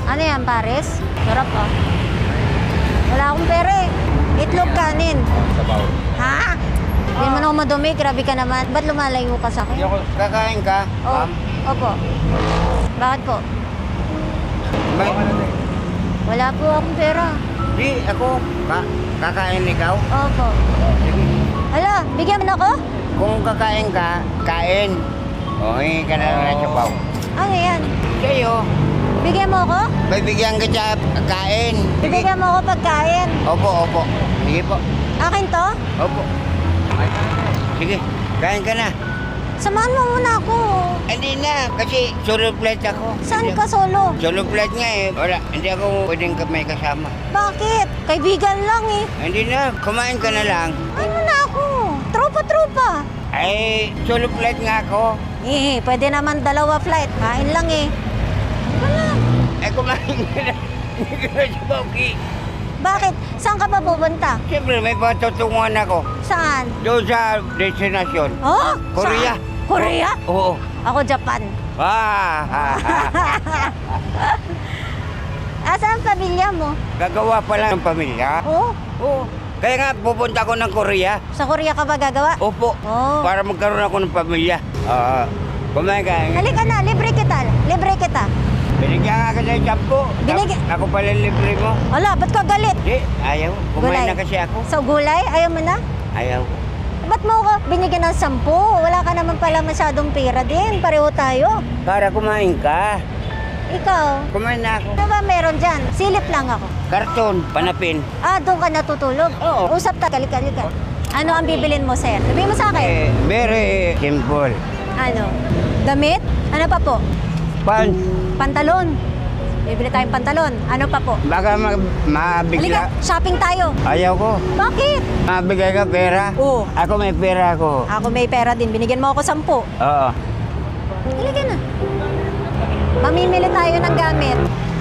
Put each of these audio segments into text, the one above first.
Ano yan, Paris? Sarap ah. Wala akong pera eh. Itlog kanin. Sabaw. Ha? Hindi mo na ako madumi, grabe ka naman. Ba't lumalayo ka sa akin? Kakain ka, Oh, ma'am? opo. Bakit po? May... Wala po akong pera. Di, ako. Kakain ikaw? Opo. Sige. Hala, bigyan mo na ako? Kung kakain ka, kain. O, hingi ka na lang ng sabaw. Ano yan? Sa'yo, Bigyan mo ako? bibigyan ka sa kain. Sige. Bibigyan mo ako pagkain. Opo. Sige po. Akin to? Opo. Sige, kain ka na. Samahan mo muna ako. Hindi na, kasi solo flight ako. Saan ka solo? Solo flight nga eh. Wala, hindi ako pwedeng may kasama. Bakit? Kaibigan lang eh. Hindi na, kumain ka na lang. Ay mo na ako. Tropa-tropa. Ay, solo flight nga ako. Eh, pwede naman dalawa flight. Kain lang eh. Wala. Ay, kumain ka na. Hindi ka na sa Bauki. Bakit? Saan ka pa pupunta? Siyempre, may patutunguhan ako. Saan? Doon sa destinasyon. Oh? Korea. Saan? Korea? Oo. Ako Japan. Asan ang pamilya mo? Gagawa pala ng pamilya. Oh? Oo. Kaya nga, pupunta ako ng Korea. Sa Korea ka ba gagawa? Opo. Oh. Para magkaroon ako ng pamilya. Kumain ka. Halika na, libre kita. Libre kita. Binigyan ka ng sampo. Ako pala libre mo. Wala, ba't ka galit? Di, ayaw. Kumain na kasi ako. Sa gulay? Ayaw mo na? Ayaw. Ba't mo ko binigyan ng 10? Wala ka naman pala masyadong pera din. Pareho tayo. Para kumain ka. Ikaw? Kumain na ako. Ano ba meron dyan? Silip lang ako. Karton, panapin. Doon ka natutulog? Oo. Usap ta, halika. Ano ang bibilin mo, sir? Sabihin mo sa akin. Very simple. Ano? Damit? Ano pa po? Pants. Pantalon. Bibili tayong pantalon. Ano pa po? Baka Halika, mabigla. shopping tayo. Ayaw ko. Bakit? Mabigay ka pera. Oo. Ako may pera ako. Ako may pera din. Binigyan mo ako 10. Oo. Halika na. Mamimili tayo ng gamit.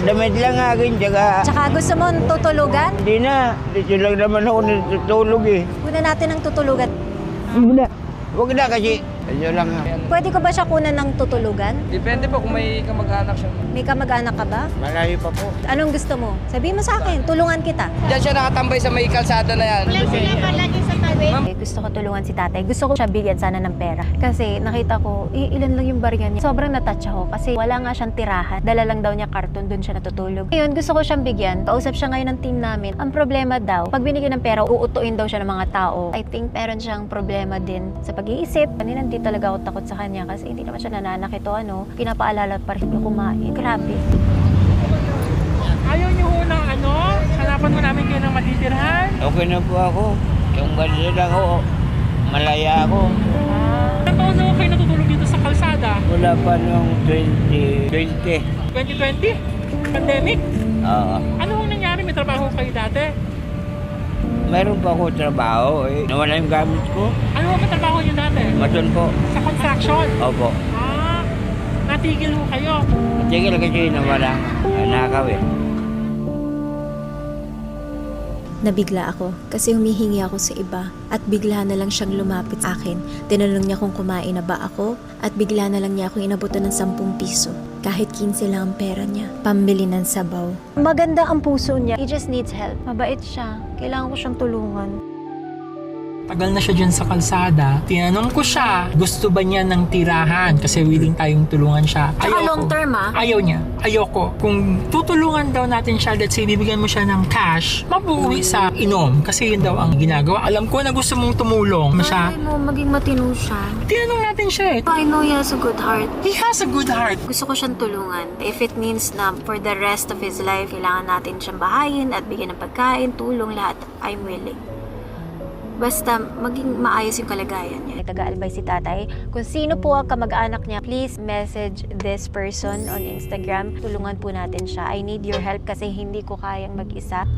Damit lang akin, tsaka... Tsaka gusto mo tutulugan? Hindi na. Dito lang naman ako natutulog eh. Kunan natin ng tutulugan. Huwag na. Huwag na kasi. Dito lang. Pwede ko ba siya kunan ng tutulugan? Depende po kung may kamag-anak siya. May kamag-anak ka ba? Malayo pa po. Anong gusto mo? Sabihin mo sa akin, tulungan kita. Diyan siya nakatambay sa may kalsada na yan. Gusto ko tulungan si tatay. Gusto ko siya bigyan sana ng pera. Kasi nakita ko, ilan lang yung barya niya. Sobrang natouch ako kasi wala nga siyang tirahan. Dala lang daw niya karton, doon siya natutulog. Ngayon, gusto ko siyang bigyan. Kausap siya ngayon ng team namin. Ang problema daw, pag binigyan ng pera, uutuin daw siya ng mga tao. I think meron siyang problema din sa pag-iisip. Kanina hindi talaga ako takot sa kanya kasi hindi naman siya nananakit o pinapaalala pa rin niya kumain. Grabe. Ayaw niyo ho ng hanapan mo namin kayo ng matitirhan. Okay na po ako. Yung balila ako, malaya ako. Ilang taon na ho kayo natutulog dito sa kalsada? Wala pa nung 2020. 2020? Pandemic? Oo. Ano hong nangyari? May trabaho kayo dati? Meron pa ako trabaho eh. Nawala yung gamit ko. Ano hong trabaho niyo dati? Maton po. Sa construction? Opo. Natigil ho kayo. Tigil kasi nawala. Nakaw eh. Nabigla ako kasi humihingi ako sa iba at bigla na lang siyang lumapit sa akin. Tinanong niya kung kumain na ba ako at bigla na lang niya akong inabutan ng 10 piso. Kahit 15 lang ang pera niya, pambili ng sabaw. Maganda ang puso niya. He just needs help. Mabait siya. Kailangan ko siyang tulungan. Tagal na siya dyan sa kalsada. Tinanong ko siya, gusto ba niya ng tirahan? Kasi willing tayong tulungan siya. Tsaka long term Ayaw niya. Ayoko. Kung tutulungan daw natin siya, let's say, bibigyan mo siya ng cash, mabuwi sa inom. Kasi yun daw ang ginagawa. Alam ko na gusto mong tumulong siya. Malay mo, maging matino siya. Tinanong natin siya eh. I know he has a good heart. He has a good heart. Gusto ko siyang tulungan. If it means na for the rest of his life, kailangan natin siyang bahayin at bigyan ng pagkain, tulong, lahat, I'm willing. Basta maging maayos yung kalagayan niya. Taga-albay si tatay. Kung sino po ang kamag-anak niya, please message this person on Instagram. Tulungan po natin siya. I need your help kasi hindi ko kayang mag-isa.